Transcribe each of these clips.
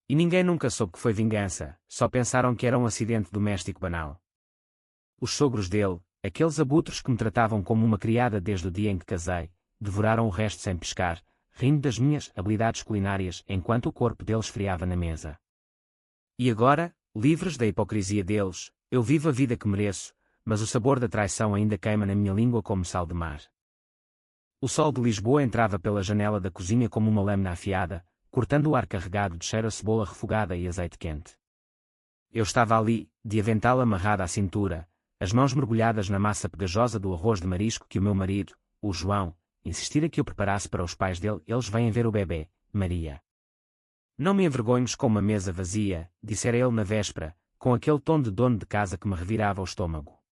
E ninguém nunca soube que foi vingança, só pensaram que era um acidente doméstico banal. Os sogros dele, aqueles abutres que me tratavam como uma criada desde o dia em que casei, devoraram o resto sem pescar, rindo das minhas habilidades culinárias enquanto o corpo deles friava na mesa. E agora, livres da hipocrisia deles, eu vivo a vida que mereço, mas o sabor da traição ainda queima na minha língua como sal de mar. O sol de Lisboa entrava pela janela da cozinha como uma lâmina afiada, cortando o ar carregado de cheiro a cebola refogada e azeite quente. Eu estava ali, de avental amarrado à cintura, as mãos mergulhadas na massa pegajosa do arroz de marisco que o meu marido, o João, insistira que eu preparasse para os pais dele. Eles vêm ver o bebê, Maria. Não me envergonhes com uma mesa vazia, dissera ele na véspera, com aquele tom de dono de casa que me revirava o estômago.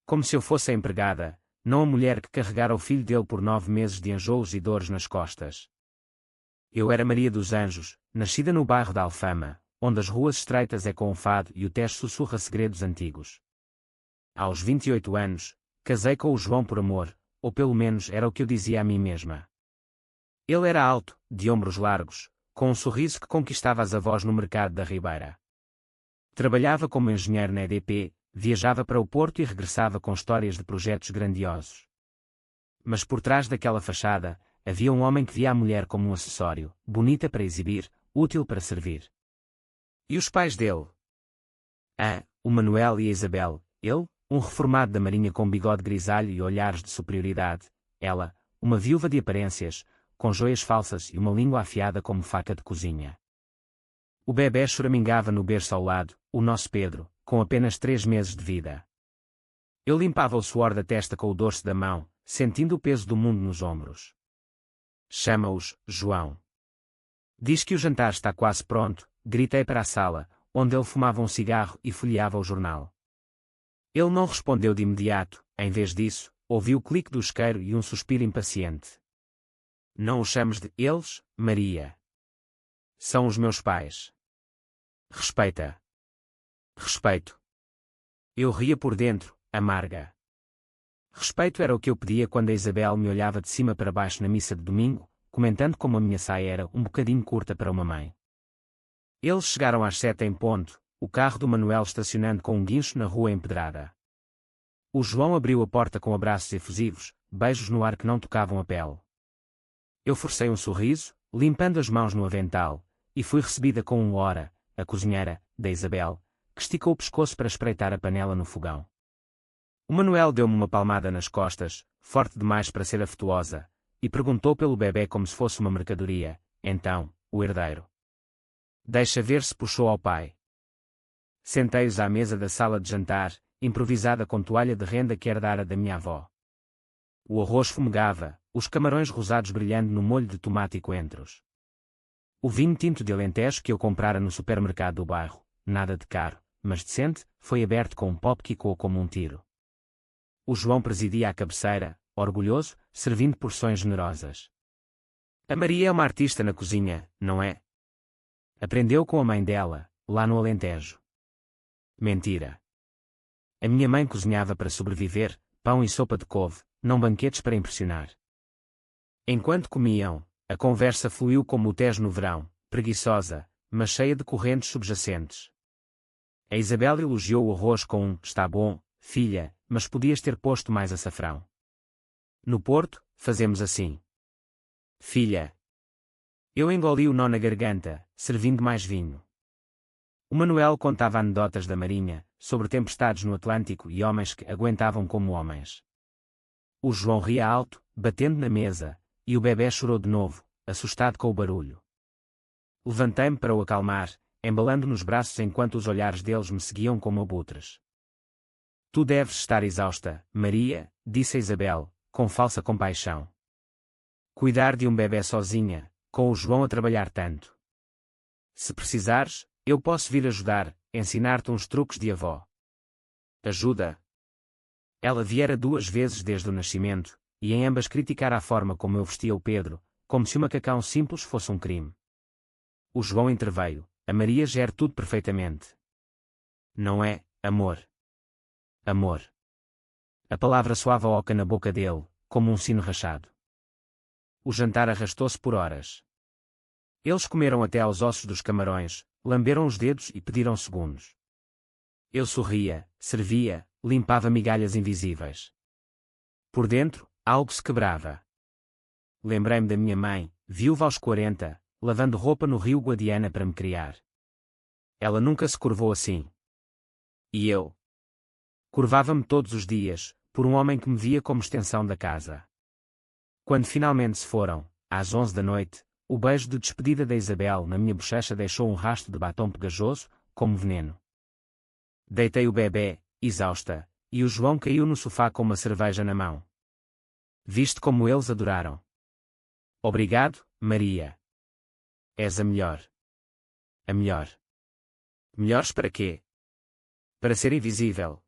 Como se eu fosse a empregada, não a mulher que carregara o filho dele por 9 meses de enjoos e dores nas costas. Eu era Maria dos Anjos, nascida no bairro da Alfama, onde as ruas estreitas ecoam o fado e o Tejo sussurra segredos antigos. Aos 28 anos, casei com o João por amor, ou pelo menos era o que eu dizia a mim mesma. Ele era alto, de ombros largos, com um sorriso que conquistava as avós no mercado da Ribeira. Trabalhava como engenheiro na EDP, viajava para o Porto e regressava com histórias de projetos grandiosos. Mas por trás daquela fachada, havia um homem que via a mulher como um acessório, bonita para exibir, útil para servir. E os pais dele? O Manuel e a Isabel, ele, um reformado da marinha com bigode grisalho e olhares de superioridade, ela, uma viúva de aparências, com joias falsas e uma língua afiada como faca de cozinha. O bebé choramingava no berço ao lado, o nosso Pedro, com apenas 3 meses de vida. Eu limpava o suor da testa com o dorso da mão, sentindo o peso do mundo nos ombros. Chama-os, João. Diz que o jantar está quase pronto, gritei para a sala, onde ele fumava um cigarro e folheava o jornal. Ele não respondeu de imediato, em vez disso, ouvi o clique do isqueiro e um suspiro impaciente. Não os chames de eles, Maria. São os meus pais. Respeita. Respeito. Eu ria por dentro, amarga. Respeito era o que eu pedia quando a Isabel me olhava de cima para baixo na missa de domingo, comentando como a minha saia era um bocadinho curta para uma mãe. Eles chegaram às 7 em ponto, o carro do Manuel estacionando com um guincho na rua empedrada. O João abriu a porta com abraços efusivos, beijos no ar que não tocavam a pele. Eu forcei um sorriso, limpando as mãos no avental, e fui recebida com um ora, a cozinheira, da Isabel, que esticou o pescoço para espreitar a panela no fogão. O Manuel deu-me uma palmada nas costas, forte demais para ser afetuosa, e perguntou pelo bebê como se fosse uma mercadoria. Então, o herdeiro. Deixa ver se puxou ao pai. Sentei-os à mesa da sala de jantar, improvisada com toalha de renda que herdara da minha avó. O arroz fumegava, os camarões rosados brilhando no molho de tomate e coentros. O vinho tinto de Alentejo que eu comprara no supermercado do bairro, nada de caro, mas decente, foi aberto com um pop que ecoou como um tiro. O João presidia à cabeceira, orgulhoso, servindo porções generosas. A Maria é uma artista na cozinha, não é? Aprendeu com a mãe dela, lá no Alentejo. Mentira. A minha mãe cozinhava para sobreviver, pão e sopa de couve, não banquetes para impressionar. Enquanto comiam, a conversa fluiu como o Tejo no verão, preguiçosa, mas cheia de correntes subjacentes. A Isabel elogiou o arroz com um "está bom, filha, mas podias ter posto mais açafrão". No Porto, fazemos assim. Filha. Eu engoli o nó na garganta, servindo mais vinho. O Manuel contava anedotas da marinha, sobre tempestades no Atlântico e homens que aguentavam como homens. O João ria alto, batendo na mesa, e o bebê chorou de novo, assustado com o barulho. Levantei-me para o acalmar, embalando nos braços enquanto os olhares deles me seguiam como abutres. Tu deves estar exausta, Maria, disse a Isabel, com falsa compaixão. Cuidar de um bebê sozinha, com o João a trabalhar tanto. Se precisares, eu posso vir ajudar, ensinar-te uns truques de avó. Ajuda. Ela viera 2 vezes desde o nascimento, e em ambas criticara a forma como eu vestia o Pedro, como se o macacão simples fosse um crime. O João interveio. A Maria gera tudo perfeitamente. Não é, amor? Amor. A palavra soava oca na boca dele, como um sino rachado. O jantar arrastou-se por horas. Eles comeram até aos ossos dos camarões, lamberam os dedos e pediram segundos. Eu sorria, servia, limpava migalhas invisíveis. Por dentro, algo se quebrava. Lembrei-me da minha mãe, viúva aos 40, lavando roupa no rio Guadiana para me criar. Ela nunca se curvou assim. E eu? Curvava-me todos os dias, por um homem que me via como extensão da casa. Quando finalmente se foram, às 11 da noite, o beijo de despedida da Isabel na minha bochecha deixou um rastro de batom pegajoso, como veneno. Deitei o bebê, exausta, e o João caiu no sofá com uma cerveja na mão. Viste como eles adoraram. Obrigado, Maria. És a melhor. A melhor. Melhores para quê? Para ser invisível.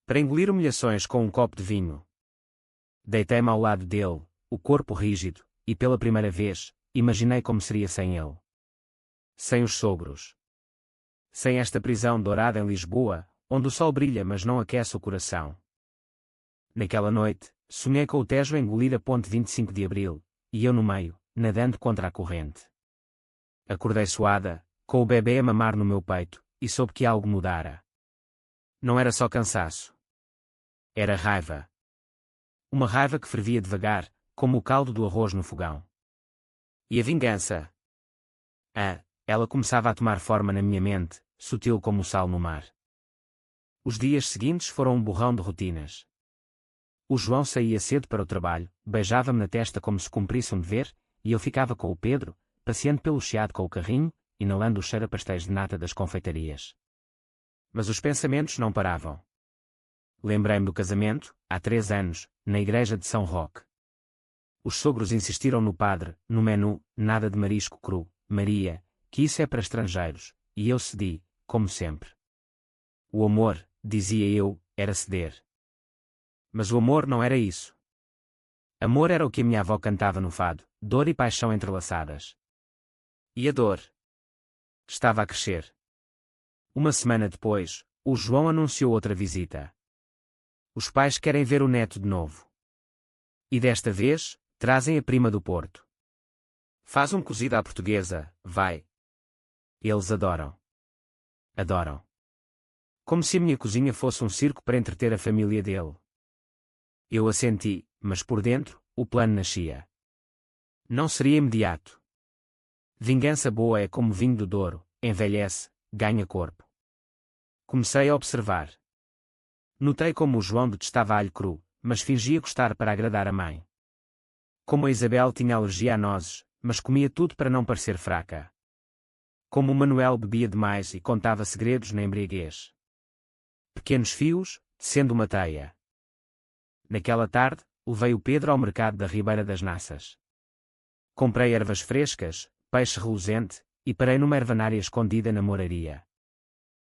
Para engolir humilhações com um copo de vinho. Deitei-me ao lado dele, o corpo rígido, e pela primeira vez, imaginei como seria sem ele. Sem os sogros. Sem esta prisão dourada em Lisboa, onde o sol brilha mas não aquece o coração. Naquela noite, sonhei com o Tejo a engolir a ponte 25 de Abril, e eu no meio, nadando contra a corrente. Acordei suada, com o bebê a mamar no meu peito, e soube que algo mudara. Não era só cansaço. Era raiva. Uma raiva que fervia devagar, como o caldo do arroz no fogão. E a vingança? Ela começava a tomar forma na minha mente, sutil como o sal no mar. Os dias seguintes foram um borrão de rotinas. O João saía cedo para o trabalho, beijava-me na testa como se cumprisse um dever, e eu ficava com o Pedro, passeando pelo chiado com o carrinho, inalando o cheiro a pastéis de nata das confeitarias. Mas os pensamentos não paravam. Lembrei-me do casamento, há 3 anos, na igreja de São Roque. Os sogros insistiram no padre, no menu, nada de marisco cru, Maria, que isso é para estrangeiros, e eu cedi, como sempre. O amor, dizia eu, era ceder. Mas o amor não era isso. Amor era o que a minha avó cantava no fado, dor e paixão entrelaçadas. E a dor? Estava a crescer. Uma semana depois, o João anunciou outra visita. Os pais querem ver o neto de novo. E desta vez, trazem a prima do Porto. Faz um cozido à portuguesa, vai. Eles adoram. Adoram. Como se a minha cozinha fosse um circo para entreter a família dele. Eu assenti, mas por dentro, o plano nascia. Não seria imediato. Vingança boa é como vinho do Douro, envelhece, ganha corpo. Comecei a observar. Notei como o João detestava alho cru, mas fingia gostar para agradar a mãe. Como a Isabel tinha alergia a nozes, mas comia tudo para não parecer fraca. Como o Manuel bebia demais e contava segredos na embriaguez. Pequenos fios, sendo uma teia. Naquela tarde, levei o Pedro ao mercado da Ribeira das Naças. Comprei ervas frescas, peixe reluzente, e parei numa ervanária escondida na moraria.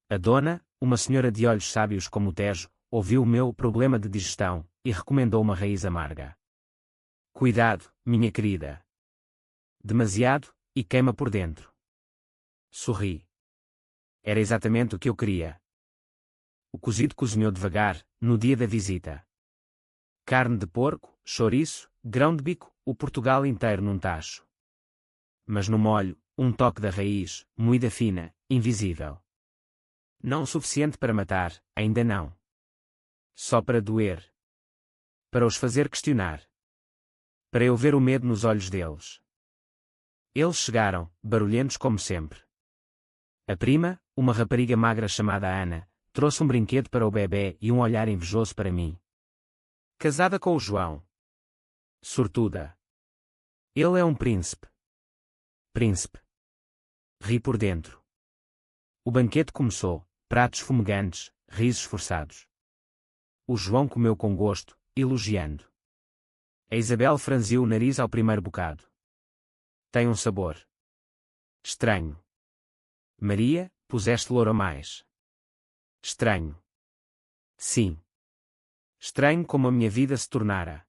A dona, uma senhora de olhos sábios como o Tejo, ouviu o meu problema de digestão, e recomendou uma raiz amarga. Cuidado, minha querida. Demasiado, e queima por dentro. Sorri. Era exatamente o que eu queria. O cozido cozinhou devagar, no dia da visita. Carne de porco, chouriço, grão de bico, o Portugal inteiro num tacho. Mas no molho, um toque da raiz, moída fina, invisível. Não o suficiente para matar, ainda não. Só para doer. Para os fazer questionar. Para eu ver o medo nos olhos deles. Eles chegaram, barulhentos como sempre. A prima, uma rapariga magra chamada Ana, trouxe um brinquedo para o bebê e um olhar invejoso para mim. Casada com o João. Sortuda. Ele é um príncipe. Príncipe. Ri por dentro. O banquete começou, pratos fumegantes, risos forçados. O João comeu com gosto, elogiando. A Isabel franziu o nariz ao primeiro bocado. Tem um sabor estranho. Maria, puseste louro a mais. Estranho. Sim. Estranho como a minha vida se tornara.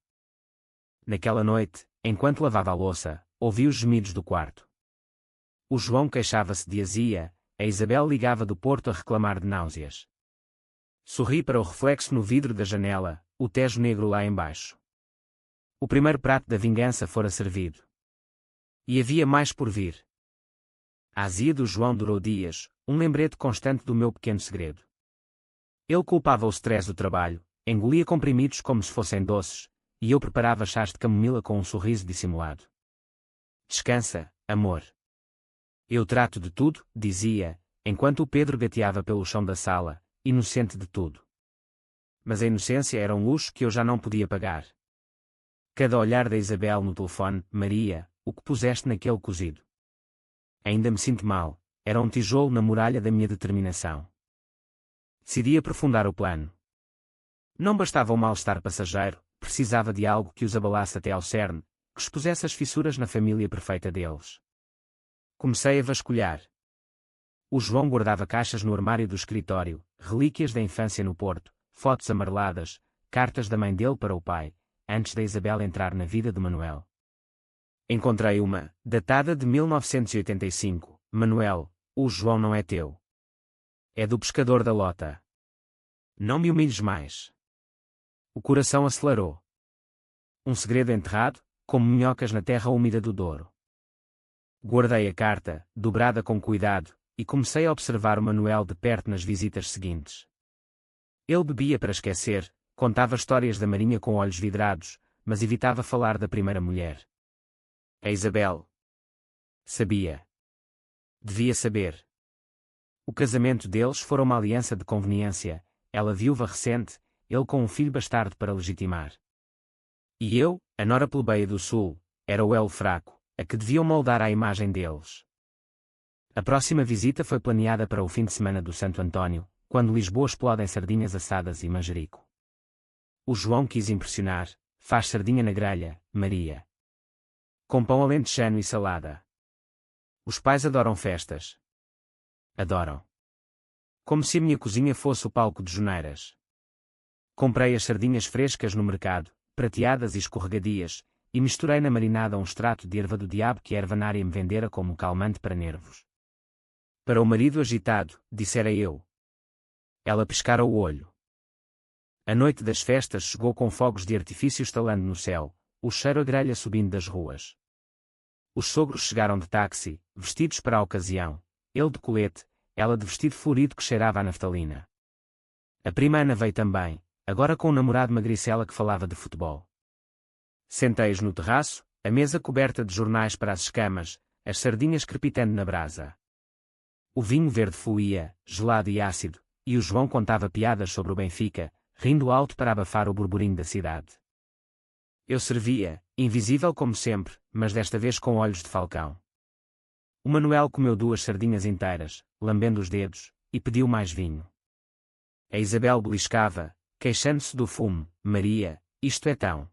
Naquela noite, enquanto lavava a louça, ouvi os gemidos do quarto. O João queixava-se de azia, a Isabel ligava do Porto a reclamar de náuseas. Sorri para o reflexo no vidro da janela, o Tejo negro lá embaixo. O primeiro prato da vingança fora servido. E havia mais por vir. A azia do João durou dias, um lembrete constante do meu pequeno segredo. Ele culpava o stress do trabalho, engolia comprimidos como se fossem doces, e eu preparava chás de camomila com um sorriso dissimulado. Descansa, amor. Eu trato de tudo, dizia, enquanto o Pedro gateava pelo chão da sala, inocente de tudo. Mas a inocência era um luxo que eu já não podia pagar. Cada olhar da Isabel no telefone, Maria, o que puseste naquele cozido? Ainda me sinto mal, era um tijolo na muralha da minha determinação. Decidi aprofundar o plano. Não bastava um mal-estar passageiro, precisava de algo que os abalasse até ao cerne, que expusesse as fissuras na família perfeita deles. Comecei a vasculhar. O João guardava caixas no armário do escritório, relíquias da infância no Porto, fotos amareladas, cartas da mãe dele para o pai, antes da Isabel entrar na vida de Manuel. Encontrei uma, datada de 1985. Manuel, o João não é teu. É do pescador da Lota. Não me humilhes mais. O coração acelerou. Um segredo enterrado, como minhocas na terra úmida do Douro. Guardei a carta, dobrada com cuidado, e comecei a observar o Manuel de perto nas visitas seguintes. Ele bebia para esquecer, contava histórias da Marinha com olhos vidrados, mas evitava falar da primeira mulher. A Isabel. Sabia. Devia saber. O casamento deles fora uma aliança de conveniência, ela viúva recente, ele com um filho bastardo para legitimar. E eu, a nora plebeia do Sul, era o elo fraco, a que deviam moldar à imagem deles. A próxima visita foi planeada para o fim de semana do Santo António, quando Lisboa explode em sardinhas assadas e manjerico. O João quis impressionar, faz sardinha na grelha, Maria. Com pão alentejano e salada. Os pais adoram festas. Adoram. Como se a minha cozinha fosse o palco de Joneiras. Comprei as sardinhas frescas no mercado, prateadas e escorregadias, e misturei na marinada um extrato de erva do diabo que a ervanária me vendera como calmante para nervos. Para o marido agitado, dissera eu. Ela piscara o olho. A noite das festas chegou com fogos de artifício estalando no céu, o cheiro a grelha subindo das ruas. Os sogros chegaram de táxi, vestidos para a ocasião, ele de colete, ela de vestido florido que cheirava a naftalina. A prima Ana veio também, agora com um namorado magricela que falava de futebol. Sentei-os no terraço, a mesa coberta de jornais para as escamas, as sardinhas crepitando na brasa. O vinho verde fluía, gelado e ácido, e o João contava piadas sobre o Benfica, rindo alto para abafar o burburinho da cidade. Eu servia, invisível como sempre, mas desta vez com olhos de falcão. O Manuel comeu 2 sardinhas inteiras, lambendo os dedos, e pediu mais vinho. A Isabel beliscava, queixando-se do fumo. Maria, isto é tão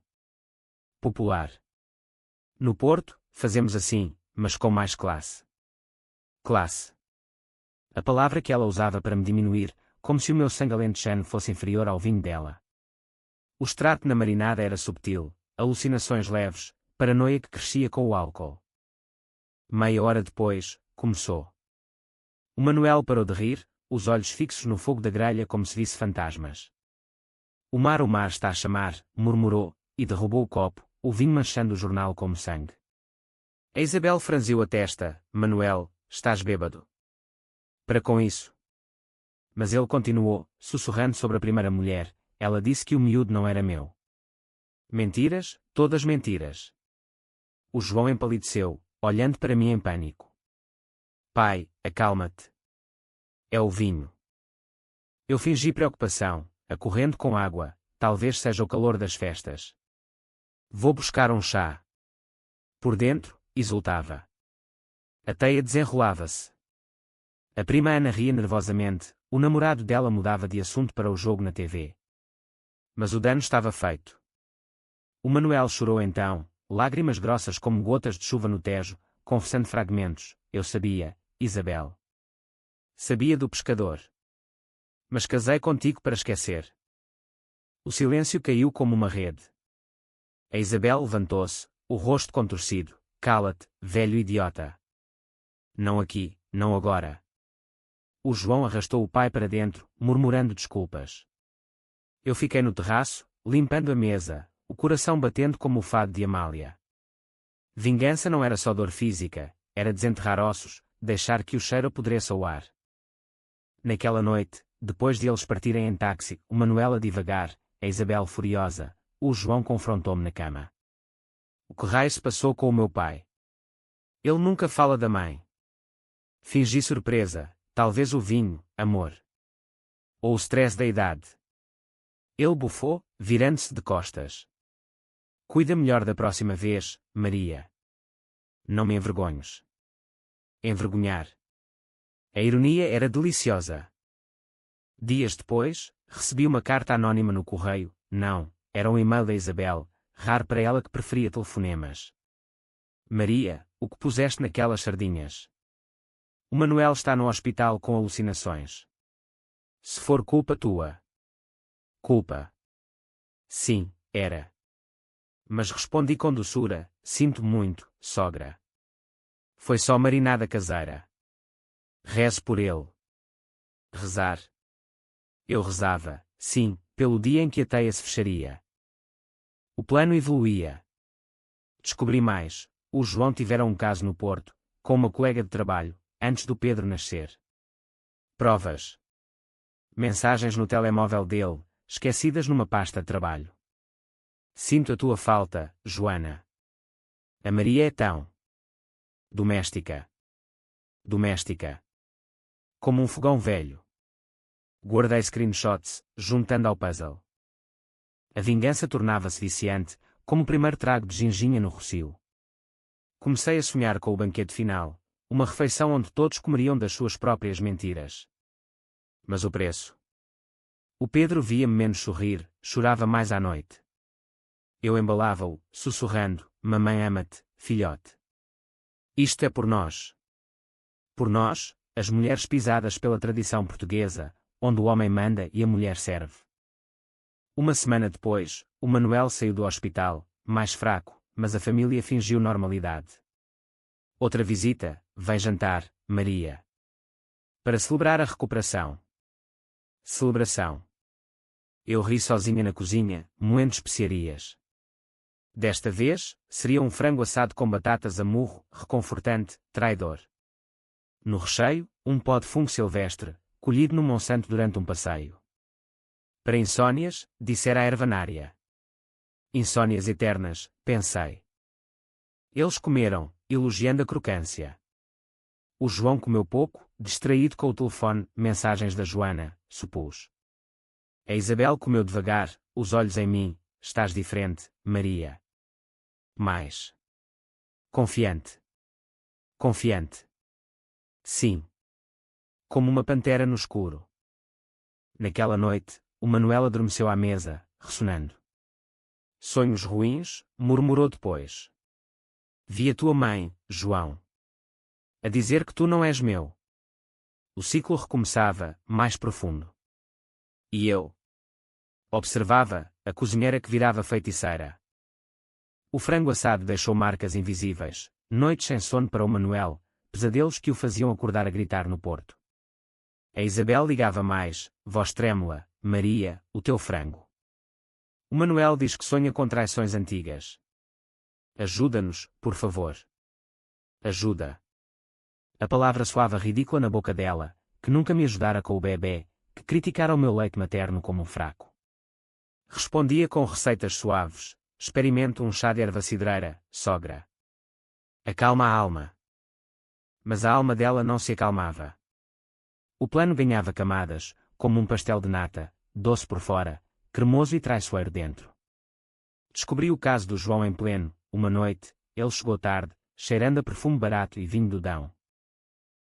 popular. No Porto, fazemos assim, mas com mais classe. Classe. A palavra que ela usava para me diminuir, como se o meu sangue alentejano fosse inferior ao vinho dela. O extrato na marinada era subtil, alucinações leves, paranoia que crescia com o álcool. Meia hora depois, começou. O Manuel parou de rir, os olhos fixos no fogo da grelha como se visse fantasmas. O mar está a chamar, murmurou, e derrubou o copo, o vinho manchando o jornal como sangue. A Isabel franziu a testa. Manuel, estás bêbado. Para com isso. Mas ele continuou, sussurrando sobre a primeira mulher, ela disse que o miúdo não era meu. Mentiras, todas mentiras. O João empalideceu, olhando para mim em pânico. Pai, acalma-te. É o vinho. Eu fingi preocupação, acorrendo com água, talvez seja o calor das festas. Vou buscar um chá. Por dentro, exultava. A teia desenrolava-se. A prima Ana ria nervosamente, o namorado dela mudava de assunto para o jogo na TV. Mas o dano estava feito. O Manuel chorou então, lágrimas grossas como gotas de chuva no Tejo, confessando fragmentos. Eu sabia, Isabel. Sabia do pescador. Mas casei contigo para esquecer. O silêncio caiu como uma rede. A Isabel levantou-se, o rosto contorcido. Cala-te, velho idiota. Não aqui, não agora. O João arrastou o pai para dentro, murmurando desculpas. Eu fiquei no terraço, limpando a mesa, o coração batendo como o fado de Amália. Vingança não era só dor física, era desenterrar ossos, deixar que o cheiro apodreça o ar. Naquela noite, depois de eles partirem em táxi, o Manuel a divagar, a Isabel furiosa, o João confrontou-me na cama. O que raio se passou com o meu pai? Ele nunca fala da mãe. Fingi surpresa, talvez o vinho, amor. Ou o stress da idade. Ele bufou, virando-se de costas. Cuida melhor da próxima vez, Maria. Não me envergonhes. Envergonhar. A ironia era deliciosa. Dias depois, recebi uma carta anónima no correio, não, era um e-mail da Isabel, raro para ela que preferia telefonemas. Maria, o que puseste naquelas sardinhas? O Manuel está no hospital com alucinações. Se for culpa tua. Culpa. Sim, era. Mas respondi com doçura, sinto muito, sogra. Foi só marinada caseira. Rezo por ele. Rezar. Eu rezava, sim, pelo dia em que a teia se fecharia. O plano evoluía. Descobri mais, o João tivera um caso no Porto, com uma colega de trabalho, antes do Pedro nascer. Provas. Mensagens no telemóvel dele, esquecidas numa pasta de trabalho. Sinto a tua falta, Joana. A Maria é tão doméstica. Doméstica. Como um fogão velho. Guardei screenshots, juntando ao puzzle. A vingança tornava-se viciante, como o primeiro trago de ginginha no rocio. Comecei a sonhar com o banquete final, uma refeição onde todos comeriam das suas próprias mentiras. Mas o preço? O Pedro via-me menos sorrir, chorava mais à noite. Eu embalava-o, sussurrando, mamãe ama-te, filhote. Isto é por nós. Por nós, as mulheres pisadas pela tradição portuguesa, onde o homem manda e a mulher serve. Uma semana depois, o Manuel saiu do hospital, mais fraco, mas a família fingiu normalidade. Outra visita, vem jantar, Maria. Para celebrar a recuperação. Celebração. Eu ri sozinha na cozinha, moendo especiarias. Desta vez, seria um frango assado com batatas a murro, reconfortante, traidor. No recheio, um pó de fungo silvestre, colhido no Monsanto durante um passeio. Para insónias, dissera a ervanária. Insónias eternas, pensei. Eles comeram, elogiando a crocância. O João comeu pouco, distraído com o telefone, mensagens da Joana, supus. A Isabel comeu devagar, os olhos em mim, estás diferente, Maria. Mais. Confiante. Confiante. Sim. Como uma pantera no escuro. Naquela noite, o Manuel adormeceu à mesa, ressonando. Sonhos ruins, murmurou depois. Vi a tua mãe, João. A dizer que tu não és meu. O ciclo recomeçava, mais profundo. E eu? Observava, a cozinheira que virava feiticeira. O frango assado deixou marcas invisíveis, noites sem sono para o Manuel, pesadelos que o faziam acordar a gritar no Porto. A Isabel ligava mais, voz trêmula, Maria, o teu frango. O Manuel diz que sonha com traições antigas. Ajuda-nos, por favor. Ajuda. A palavra soava ridícula na boca dela, que nunca me ajudara com o bebê, que criticara o meu leite materno como um fraco. Respondia com receitas suaves, experimento um chá de erva cidreira, sogra. Acalma a alma. Mas a alma dela não se acalmava. O plano ganhava camadas, como um pastel de nata, doce por fora, cremoso e traiçoeiro dentro. Descobri o caso do João em pleno, uma noite, ele chegou tarde, cheirando a perfume barato e vinho do Dão.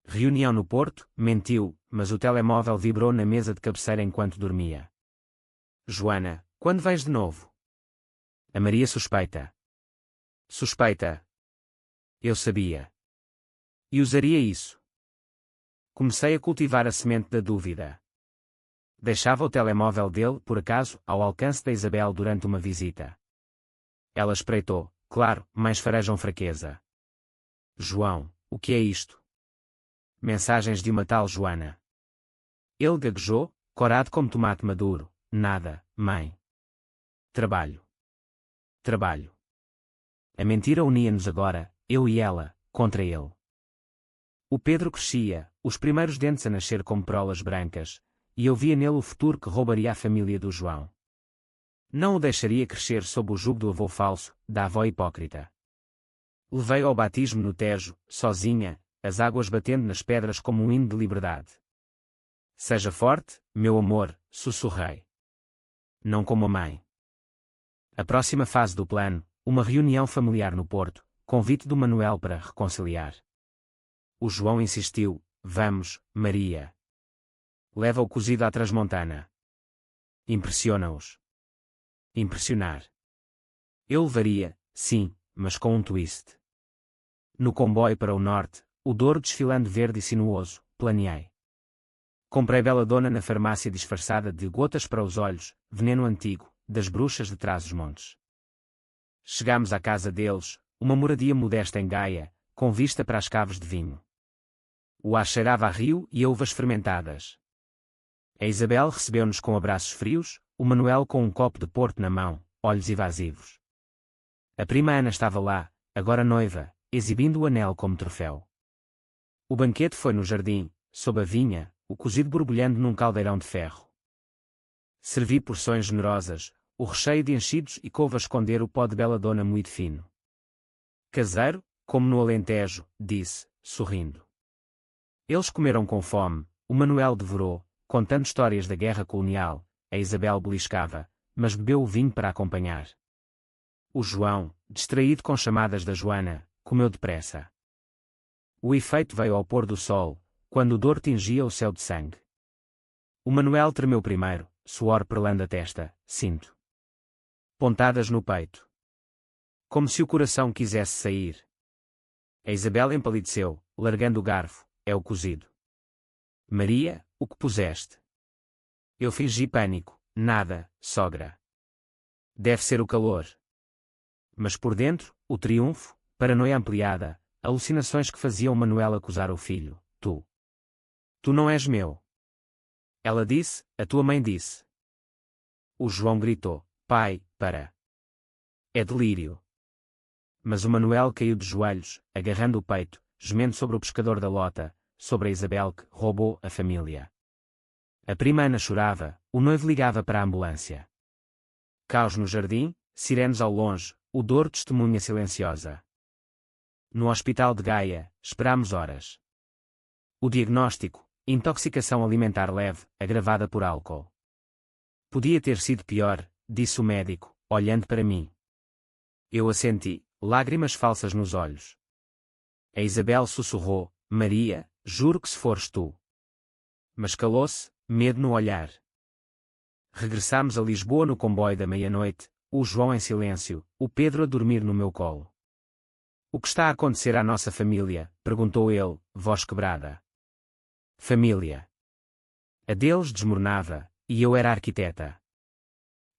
Reunião no Porto, mentiu, mas o telemóvel vibrou na mesa de cabeceira enquanto dormia. Joana, quando vais de novo? A Maria suspeita. Suspeita. Eu sabia. E usaria isso. Comecei a cultivar a semente da dúvida. Deixava o telemóvel dele, por acaso, ao alcance da Isabel durante uma visita. Ela espreitou, claro, mas farejam fraqueza. João, o que é isto? Mensagens de uma tal Joana. Ele gaguejou, corado como tomate maduro. Nada, mãe. Trabalho. Trabalho. A mentira unia-nos agora, eu e ela, contra ele. O Pedro crescia, os primeiros dentes a nascer como prolas brancas, e eu via nele o futuro que roubaria a família do João. Não o deixaria crescer sob o jugo do avô falso, da avó hipócrita. Levei-o ao batismo no Tejo, sozinha, as águas batendo nas pedras como um hino de liberdade. Seja forte, meu amor, sussurrei. Não como a mãe. A próxima fase do plano, uma reunião familiar no Porto, convite do Manuel para reconciliar. O João insistiu, vamos, Maria. Leva o cozido à Transmontana. Impressiona-os. Impressionar. Eu levaria, sim, mas com um twist. No comboio para o norte, o Douro desfilando verde e sinuoso, planeei. Comprei Belladonna na farmácia disfarçada de gotas para os olhos, veneno antigo, das bruxas de Trás-os-Montes. Chegámos à casa deles, uma moradia modesta em Gaia, com vista para as caves de vinho. O ar cheirava a rio e a uvas fermentadas. A Isabel recebeu-nos com abraços frios, o Manuel com um copo de porto na mão, olhos evasivos. A prima Ana estava lá, agora noiva, exibindo o anel como troféu. O banquete foi no jardim, sob a vinha, o cozido borbulhando num caldeirão de ferro. Servi porções generosas, o recheio de enchidos e couve a esconder o pó de Belladonna muito fino. Caseiro, como no Alentejo, disse, sorrindo. Eles comeram com fome, o Manuel devorou, contando histórias da guerra colonial, a Isabel beliscava, mas bebeu o vinho para acompanhar. O João, distraído com chamadas da Joana, comeu depressa. O efeito veio ao pôr do sol, quando o Douro tingia o céu de sangue. O Manuel tremeu primeiro, suor perlando a testa, cinto. Pontadas no peito. Como se o coração quisesse sair. A Isabel empalideceu, largando o garfo, é o cozido. Maria, o que puseste? Eu fingi pânico, nada, sogra. Deve ser o calor. Mas por dentro, o triunfo, paranoia ampliada, alucinações que faziam Manuel acusar o filho, tu. Tu não és meu. Ela disse, a tua mãe disse. O João gritou, pai, para. É delírio. Mas o Manuel caiu de joelhos, agarrando o peito, gemendo sobre o pescador da Lota, sobre a Isabel que roubou a família. A prima Ana chorava, o noivo ligava para a ambulância. Caos no jardim, sirenes ao longe, o Douro testemunha silenciosa. No hospital de Gaia, esperámos horas. O diagnóstico, intoxicação alimentar leve, agravada por álcool. Podia ter sido pior, disse o médico, olhando para mim. Eu assenti, lágrimas falsas nos olhos. A Isabel sussurrou, Maria, juro que se fores tu. Mas calou-se, medo no olhar. Regressámos a Lisboa no comboio da meia-noite, o João em silêncio, o Pedro a dormir no meu colo. O que está a acontecer à nossa família? Perguntou ele, voz quebrada. Família. A deles desmoronava, e eu era arquiteta.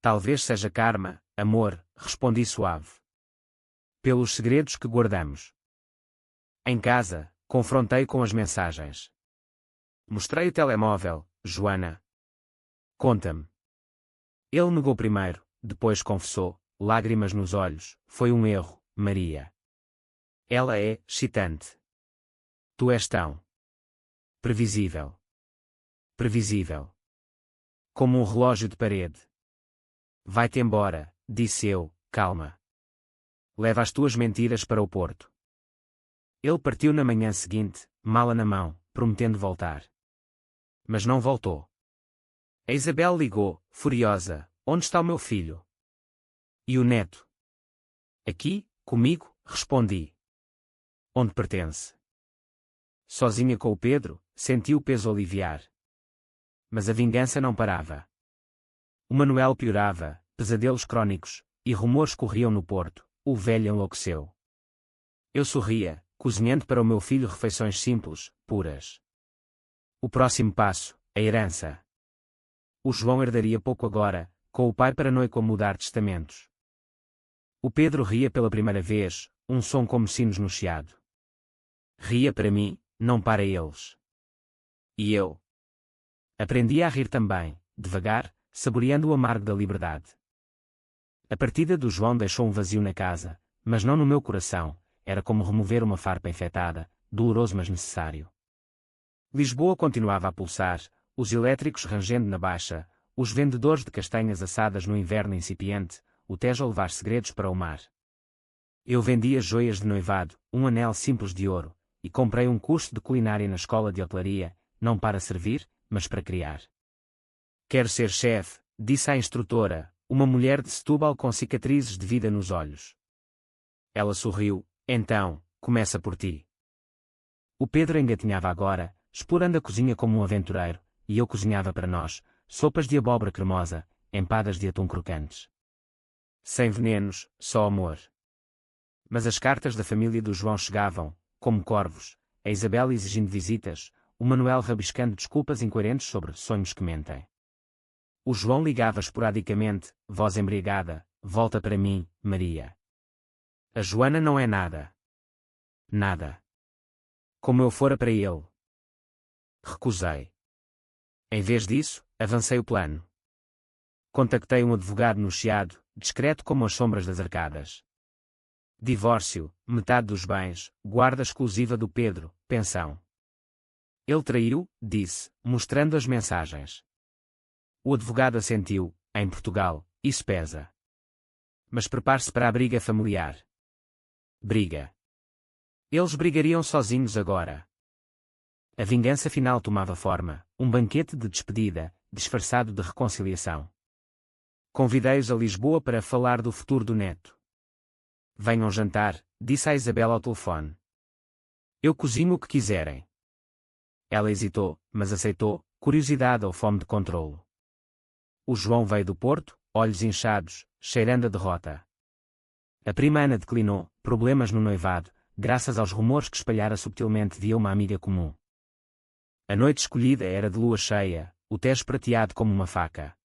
Talvez seja karma, amor, respondi suave. Pelos segredos que guardamos. Em casa, confrontei com as mensagens. Mostrei o telemóvel, Joana. Conta-me. Ele negou primeiro, depois confessou, lágrimas nos olhos, foi um erro, Maria. Ela é excitante. Tu és tão previsível. Previsível. Como um relógio de parede. Vai-te embora, disse eu, calma. Leva as tuas mentiras para o Porto. Ele partiu na manhã seguinte, mala na mão, prometendo voltar. Mas não voltou. A Isabel ligou, furiosa, onde está o meu filho? E o neto? Aqui, comigo, respondi. Onde pertence? Sozinha com o Pedro, senti o peso aliviar. Mas a vingança não parava. O Manuel piorava, pesadelos crônicos, e rumores corriam no Porto, o velho enlouqueceu. Eu sorria, cozinhando para o meu filho refeições simples, puras. O próximo passo, a herança. O João herdaria pouco agora, com o pai paranoico a mudar testamentos. O Pedro ria pela primeira vez, um som como sinos no chiado. Ria para mim, não para eles. E eu? Aprendi a rir também, devagar, saboreando o amargo da liberdade. A partida do João deixou um vazio na casa, mas não no meu coração, era como remover uma farpa infectada, doloroso mas necessário. Lisboa continuava a pulsar, os elétricos rangendo na baixa, os vendedores de castanhas assadas no inverno incipiente, o Tejo a levar segredos para o mar. Eu vendia joias de noivado, um anel simples de ouro, e comprei um curso de culinária na escola de hotelaria, não para servir, mas para criar. Quero ser chefe, disse a instrutora, uma mulher de Setúbal com cicatrizes de vida nos olhos. Ela sorriu. Então, começa por ti. O Pedro engatinhava agora, explorando a cozinha como um aventureiro, e eu cozinhava para nós, sopas de abóbora cremosa, empadas de atum crocantes. Sem venenos, só amor. Mas as cartas da família do João chegavam, como corvos, a Isabel exigindo visitas, o Manuel rabiscando desculpas incoerentes sobre sonhos que mentem. O João ligava esporadicamente, voz embriagada, volta para mim, Maria. A Joana não é nada. Nada. Como eu fora para ele. Recusei. Em vez disso, avancei o plano. Contactei um advogado no Chiado, discreto como as sombras das arcadas. Divórcio, metade dos bens, guarda exclusiva do Pedro, pensão. Ele traiu, disse, mostrando as mensagens. O advogado assentiu, em Portugal, isso pesa. Mas prepare-se para a briga familiar. Briga. Eles brigariam sozinhos agora. A vingança final tomava forma, um banquete de despedida, disfarçado de reconciliação. Convidei-os a Lisboa para falar do futuro do neto. Venham jantar, disse a Isabel ao telefone. Eu cozinho o que quiserem. Ela hesitou, mas aceitou, curiosidade ou fome de controlo. O João veio do Porto, olhos inchados, cheirando a derrota. A prima Ana declinou, problemas no noivado, graças aos rumores que espalhara subtilmente via uma amiga comum. A noite escolhida era de lua cheia, o Tejo prateado como uma faca.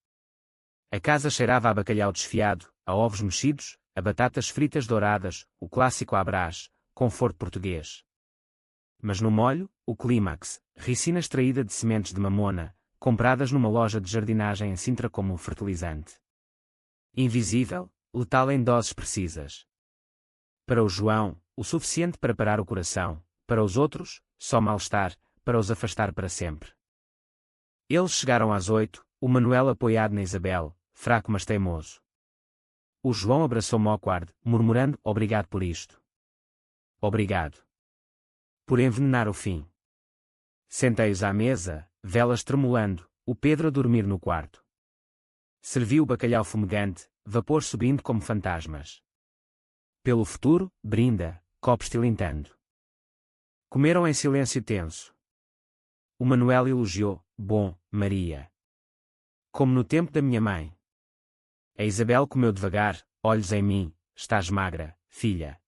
A casa cheirava a bacalhau desfiado, a ovos mexidos, a batatas fritas douradas, o clássico à Brás, conforto português. Mas no molho, o clímax, ricina extraída de sementes de mamona, compradas numa loja de jardinagem em Sintra como um fertilizante. Invisível, letal em doses precisas. Para o João, o suficiente para parar o coração, para os outros, só mal-estar, para os afastar para sempre. Eles chegaram às 8, o Manuel apoiado na Isabel, fraco mas teimoso. O João abraçou-me awkward, murmurando, obrigado por isto. Obrigado. Por envenenar o fim. Sentei-os à mesa, velas tremulando, o Pedro a dormir no quarto. Servi o bacalhau fumegante, vapor subindo como fantasmas. Pelo futuro, brinda, copos tilintando. Comeram em silêncio tenso. O Manuel elogiou, bom, Maria. Como no tempo da minha mãe. A Isabel comeu devagar, olhos em mim, estás magra, filha.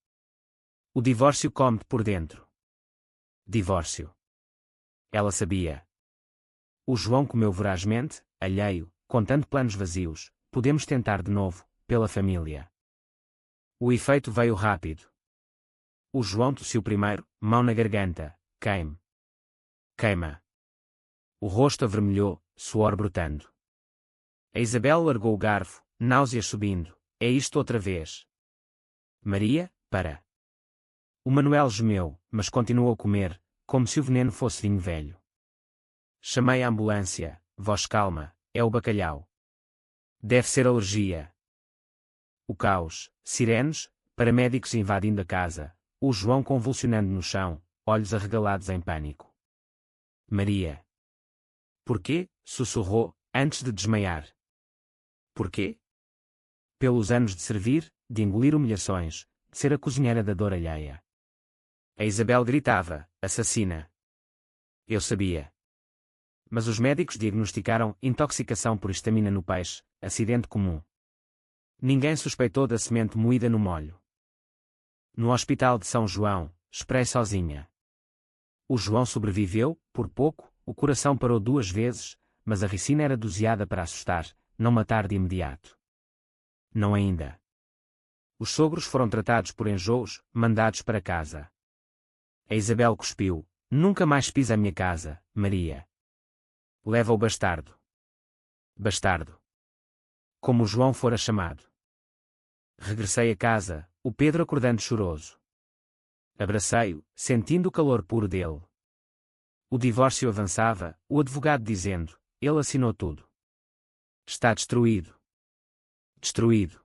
O divórcio come-te por dentro. Divórcio. Ela sabia. O João comeu vorazmente, alheio, contando planos vazios, podemos tentar de novo, pela família. O efeito veio rápido. O João tossiu primeiro, mão na garganta, queime. Queima. O rosto avermelhou, suor brotando. A Isabel largou o garfo, náuseas subindo, é isto outra vez. Maria, para. O Manuel gemeu, mas continuou a comer, como se o veneno fosse vinho velho. Chamei a ambulância, voz calma, é o bacalhau. Deve ser alergia. O caos, sirenes, paramédicos invadindo a casa, o João convulsionando no chão, olhos arregalados em pânico. Maria. Porquê? Sussurrou, antes de desmaiar. Porquê? Pelos anos de servir, de engolir humilhações, de ser a cozinheira da dor alheia. A Isabel gritava, assassina. Eu sabia. Mas os médicos diagnosticaram intoxicação por histamina no peixe, acidente comum. Ninguém suspeitou da semente moída no molho. No hospital de São João, esperei sozinha. O João sobreviveu, por pouco, o coração parou 2 vezes, mas a ricina era doseada para assustar, não matar de imediato. Não ainda. Os sogros foram tratados por enjoos, mandados para casa. A Isabel cuspiu, nunca mais pisa a minha casa, Maria. Leva o bastardo. Bastardo. Como o João fora chamado. Regressei a casa, o Pedro acordando choroso. Abracei-o, sentindo o calor puro dele. O divórcio avançava, o advogado dizendo, ele assinou tudo. Está destruído. Destruído.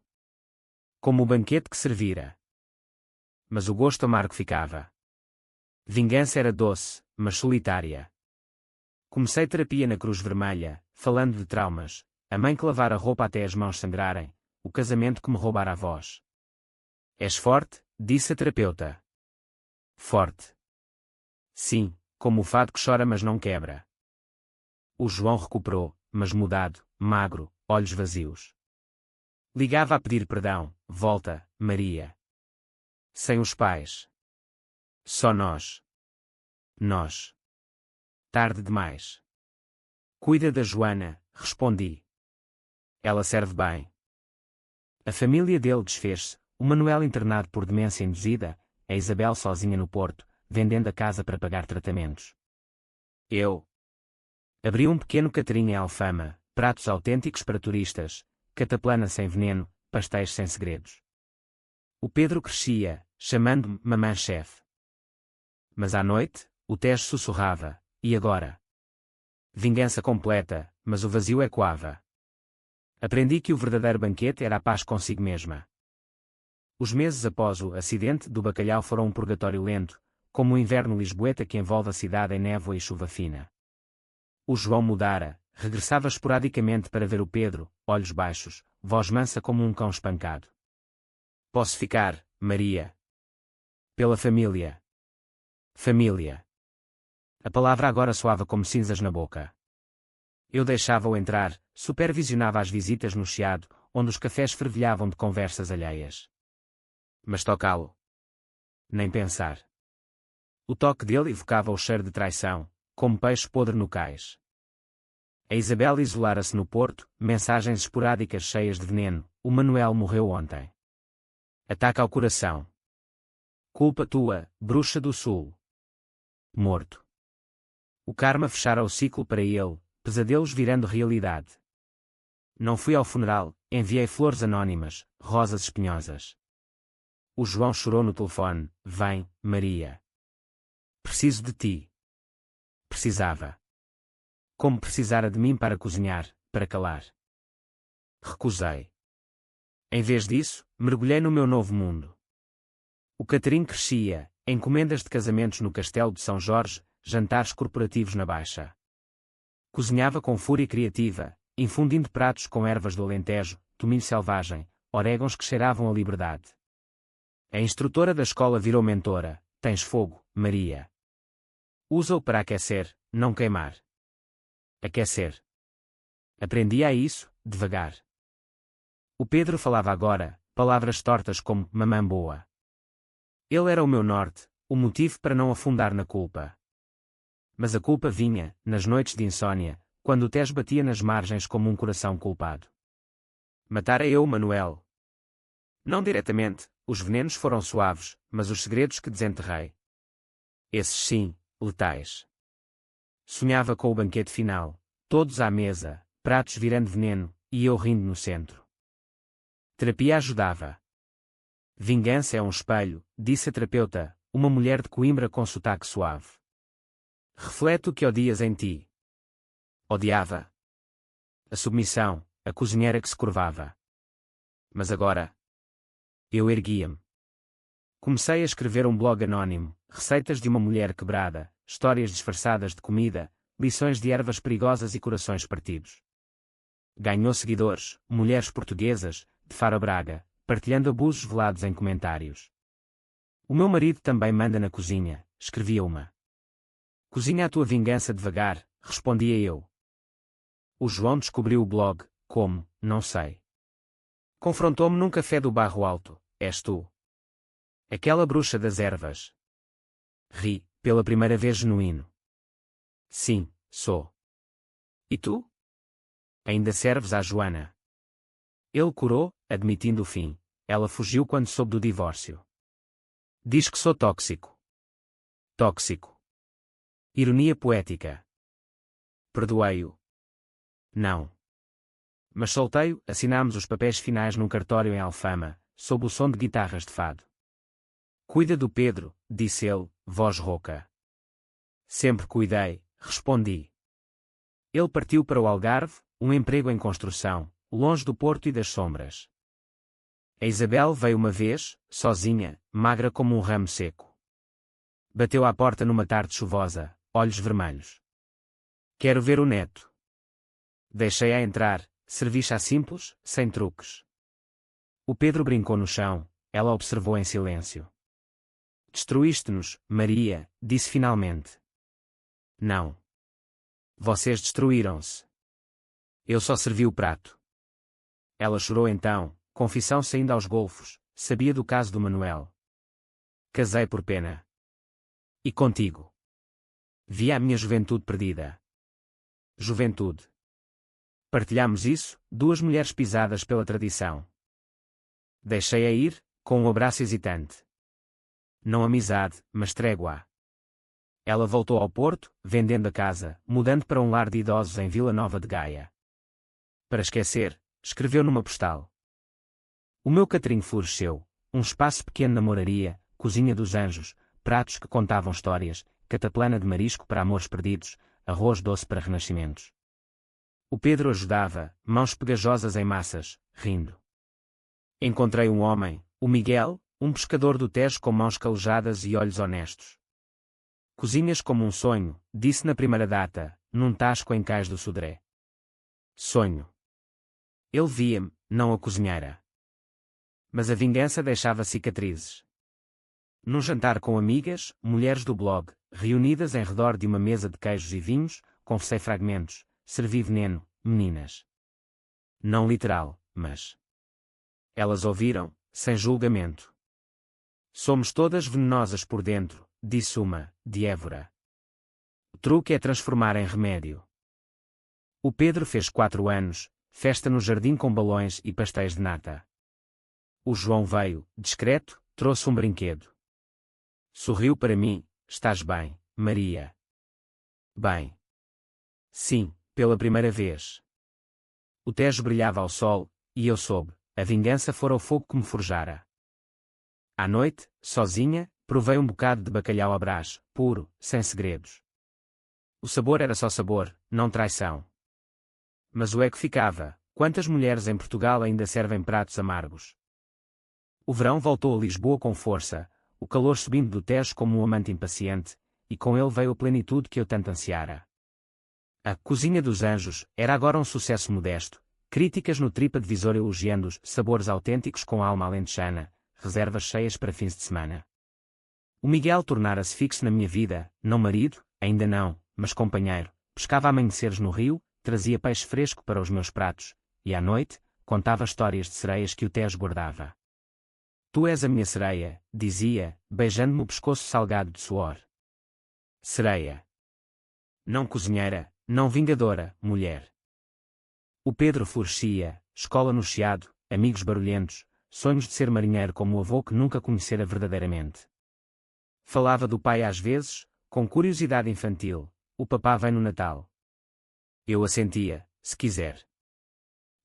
Como o banquete que servira. Mas o gosto amargo ficava. Vingança era doce, mas solitária. Comecei terapia na Cruz Vermelha, falando de traumas, a mãe que lavara a roupa até as mãos sangrarem, o casamento que me roubara a voz. És forte? Disse a terapeuta. Forte. Sim, como o fado que chora mas não quebra. O João recuperou, mas mudado, magro, olhos vazios. Ligava a pedir perdão, volta, Maria. Sem os pais. Só nós. Nós. Tarde demais. Cuida da Joana, respondi. Ela serve bem. A família dele desfez-se, o Manuel internado por demência induzida, a Isabel sozinha no Porto, vendendo a casa para pagar tratamentos. Eu abri um pequeno catering em Alfama, pratos autênticos para turistas, cataplana sem veneno, pastéis sem segredos. O Pedro crescia, chamando-me mamã-chefe. Mas à noite, o Tejo sussurrava, e agora? Vingança completa, mas o vazio ecoava. Aprendi que o verdadeiro banquete era a paz consigo mesma. Os meses após o acidente do bacalhau foram um purgatório lento, como o inverno lisboeta que envolve a cidade em névoa e chuva fina. O João mudara, regressava esporadicamente para ver o Pedro, olhos baixos, voz mansa como um cão espancado. Posso ficar, Maria? Pela família. Família. A palavra agora soava como cinzas na boca. Eu deixava-o entrar, supervisionava as visitas no Chiado, onde os cafés fervilhavam de conversas alheias. Mas tocá-lo? Nem pensar. O toque dele evocava o cheiro de traição, como peixe podre no cais. A Isabel isolara-se no Porto, mensagens esporádicas cheias de veneno, o Manuel morreu ontem. Ataque ao coração. Culpa tua, bruxa do sul. Morto. O karma fechara o ciclo para ele, pesadelos virando realidade. Não fui ao funeral, enviei flores anônimas, rosas espinhosas. O João chorou no telefone, vem, Maria. Preciso de ti. Precisava. Como precisara de mim para cozinhar, para calar. Recusei. Em vez disso, mergulhei no meu novo mundo. O catering crescia, encomendas de casamentos no Castelo de São Jorge, jantares corporativos na Baixa. Cozinhava com fúria criativa, infundindo pratos com ervas do Alentejo, tomilho selvagem, orégãos que cheiravam a liberdade. A instrutora da escola virou mentora, tens fogo, Maria. Usa-o para aquecer, não queimar. Aquecer. Aprendia a isso, devagar. O Pedro falava agora, palavras tortas como mamã boa. Ele era o meu norte, o motivo para não afundar na culpa. Mas a culpa vinha, nas noites de insônia, quando o Tejo batia nas margens como um coração culpado. Matara eu, Manuel. Não diretamente, os venenos foram suaves, mas os segredos que desenterrei. Esses sim, letais. Sonhava com o banquete final, todos à mesa, pratos virando veneno, e eu rindo no centro. Terapia ajudava. Vingança é um espelho, disse a terapeuta, uma mulher de Coimbra com sotaque suave. Reflete o que odias em ti. Odiava. A submissão, a cozinheira que se curvava. Mas agora. Eu erguia-me. Comecei a escrever um blog anónimo, receitas de uma mulher quebrada, histórias disfarçadas de comida, lições de ervas perigosas e corações partidos. Ganhou seguidores, mulheres portuguesas, de Faro a Braga, partilhando abusos velados em comentários. O meu marido também manda na cozinha, escrevia uma. Cozinha a tua vingança devagar, respondia eu. O João descobriu o blog, como, não sei. Confrontou-me num café do Barro Alto, és tu. Aquela bruxa das ervas. Ri, pela primeira vez genuíno. Sim, sou. E tu? Ainda serves à Joana. Ele curou, admitindo o fim. Ela fugiu quando soube do divórcio. Diz que sou tóxico. Tóxico. Ironia poética. Perdoei-o. Não. Mas soltei-o, assinámos os papéis finais num cartório em Alfama, sob o som de guitarras de fado. Cuida do Pedro, disse ele, voz rouca. Sempre cuidei, respondi. Ele partiu para o Algarve, um emprego em construção, longe do porto e das sombras. A Isabel veio uma vez, sozinha, magra como um ramo seco. Bateu à porta numa tarde chuvosa, olhos vermelhos. Quero ver o neto. Deixei-a entrar, servi chá simples, sem truques. O Pedro brincou no chão, ela observou em silêncio. Destruíste-nos, Maria, disse finalmente. Não. Vocês destruíram-se. Eu só servi o prato. Ela chorou então, confissão saindo aos golfos, sabia do caso do Manuel. Casei por pena. E contigo. Vi a minha juventude perdida. Juventude. Partilhamos isso, duas mulheres pisadas pela tradição. Deixei-a ir, com um abraço hesitante. Não amizade, mas trégua. Ela voltou ao Porto, vendendo a casa, mudando para um lar de idosos em Vila Nova de Gaia. Para esquecer, escreveu numa postal. O meu catrinho floresceu, um espaço pequeno na moraria, cozinha dos anjos, pratos que contavam histórias, cataplana de marisco para amores perdidos, arroz doce para renascimentos. O Pedro ajudava, mãos pegajosas em massas, rindo. Encontrei um homem, o Miguel, um pescador do Tejo com mãos calejadas e olhos honestos. Cozinhas como um sonho, disse na primeira data, num tasco em Cais do Sodré. Sonho. Ele via-me, não a cozinheira. Mas a vingança deixava cicatrizes. Num jantar com amigas, mulheres do blog, reunidas em redor de uma mesa de queijos e vinhos, confessei fragmentos, servi veneno, meninas. Não literal, mas... Elas ouviram, sem julgamento. Somos todas venenosas por dentro, disse uma, de Évora. O truque é transformar em remédio. O Pedro fez 4 anos, festa no jardim com balões e pastéis de nata. O João veio, discreto, trouxe um brinquedo. Sorriu para mim, estás bem, Maria? Bem. Sim, pela primeira vez. O Tejo brilhava ao sol, e eu soube, a vingança fora o fogo que me forjara. À noite, sozinha, provei um bocado de bacalhau à brás, puro, sem segredos. O sabor era só sabor, não traição. Mas o ego ficava, quantas mulheres em Portugal ainda servem pratos amargos? O verão voltou a Lisboa com força, o calor subindo do Tejo como um amante impaciente, e com ele veio a plenitude que eu tanto ansiara. A Cozinha dos Anjos era agora um sucesso modesto, críticas no TripAdvisor elogiando os sabores autênticos com alma alentejana, reservas cheias para fins de semana. O Miguel tornara-se fixo na minha vida, não marido, ainda não, mas companheiro, pescava amanheceres no rio, trazia peixe fresco para os meus pratos, e à noite, contava histórias de sereias que o Tejo guardava. Tu és a minha sereia, dizia, beijando-me o pescoço salgado de suor. Sereia. Não cozinheira, não vingadora, mulher. O Pedro florescia, escola no Chiado, amigos barulhentos, sonhos de ser marinheiro como o avô que nunca conhecera verdadeiramente. Falava do pai às vezes, com curiosidade infantil, o papá vem no Natal. Eu assentia, se quiser.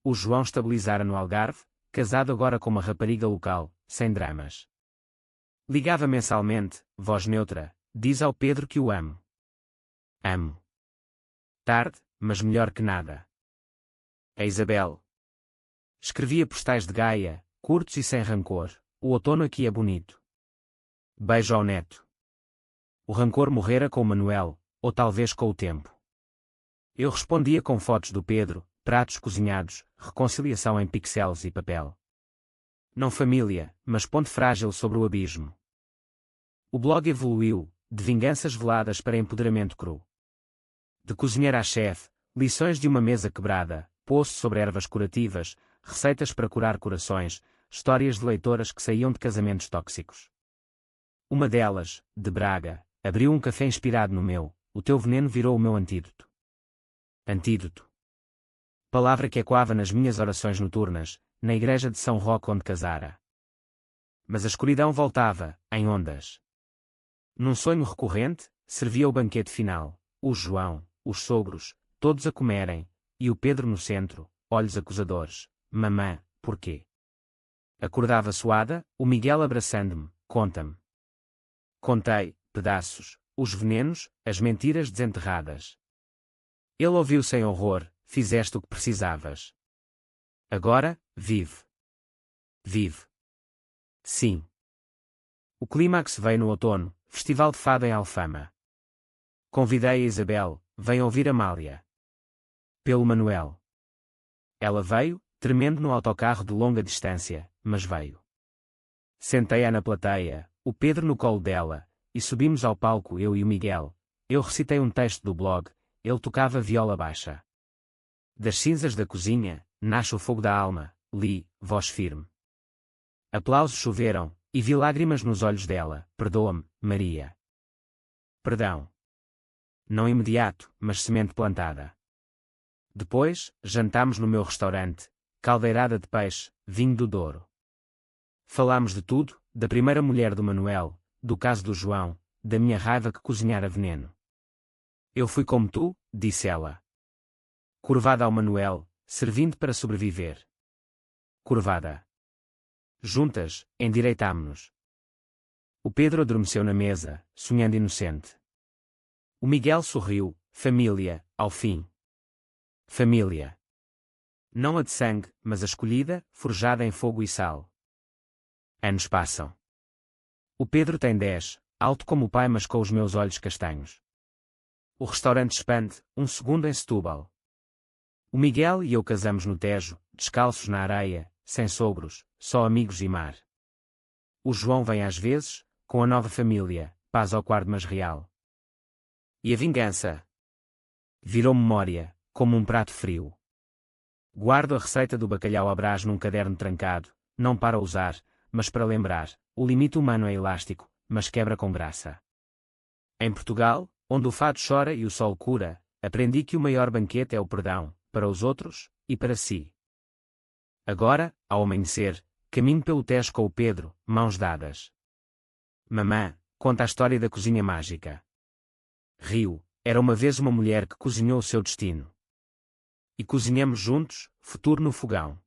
O João estabilizara no Algarve, casado agora com uma rapariga local, sem dramas. Ligava mensalmente, voz neutra, diz ao Pedro que o amo. Amo. Tarde, mas melhor que nada. A Isabel. Escrevia postais de Gaia, curtos e sem rancor, o outono aqui é bonito. Beijo ao neto. O rancor morrera com o Manuel, ou talvez com o tempo. Eu respondia com fotos do Pedro, pratos cozinhados, reconciliação em pixels e papel. Não família, mas ponte frágil sobre o abismo. O blog evoluiu, de vinganças veladas para empoderamento cru. De cozinheira a chefe, lições de uma mesa quebrada, poço sobre ervas curativas, receitas para curar corações, histórias de leitoras que saíam de casamentos tóxicos. Uma delas, de Braga, abriu um café inspirado no meu, o teu veneno virou o meu antídoto. Antídoto. Palavra que ecoava nas minhas orações noturnas, na igreja de São Roque onde casara. Mas a escuridão voltava, em ondas. Num sonho recorrente, servia o banquete final, o João, os sogros, todos a comerem, e o Pedro no centro, olhos acusadores. Mamã, porquê? Acordava suada, o Miguel abraçando-me, conta-me. Contei, pedaços, os venenos, as mentiras desenterradas. Ele ouviu sem horror, fizeste o que precisavas. Agora, vive. Vive. Sim. O clímax veio no outono, festival de fado em Alfama. Convidei a Isabel, vem ouvir Amália. Pelo Manuel. Ela veio, tremendo no autocarro de longa distância, mas veio. Sentei-a na plateia, o Pedro no colo dela, e subimos ao palco eu e o Miguel. Eu recitei um texto do blog, ele tocava viola baixa. Das cinzas da cozinha, nasce o fogo da alma, li, voz firme. Aplausos choveram, e vi lágrimas nos olhos dela, perdoa-me, Maria. Perdão. Não imediato, mas semente plantada. Depois, jantámos no meu restaurante, caldeirada de peixe, vinho do Douro. Falámos de tudo, da primeira mulher do Manuel, do caso do João, da minha raiva que cozinhara veneno. Eu fui como tu, disse ela. Curvada ao Manuel, servindo para sobreviver. Curvada. Juntas, endireitámo-nos. O Pedro adormeceu na mesa, sonhando inocente. O Miguel sorriu, família, ao fim. Família. Não a de sangue, mas a escolhida, forjada em fogo e sal. Anos passam. O Pedro tem 10, alto como o pai mas com os meus olhos castanhos. O restaurante expande, um segundo em Setúbal. O Miguel e eu casamos no Tejo, descalços na areia, sem sogros, só amigos e mar. O João vem às vezes, com a nova família, paz ao quarto mas real. E a vingança? Virou memória, como um prato frio. Guardo a receita do bacalhau à Brás num caderno trancado, não para usar, mas para lembrar, o limite humano é elástico, mas quebra com graça. Em Portugal, onde o fado chora e o sol cura, aprendi que o maior banquete é o perdão, para os outros, e para si. Agora, ao amanhecer, caminho pelo Tejo com o Pedro, mãos dadas. Mamã, conta a história da cozinha mágica. Rio, era uma vez uma mulher que cozinhou o seu destino. E cozinhamos juntos, futuro no fogão.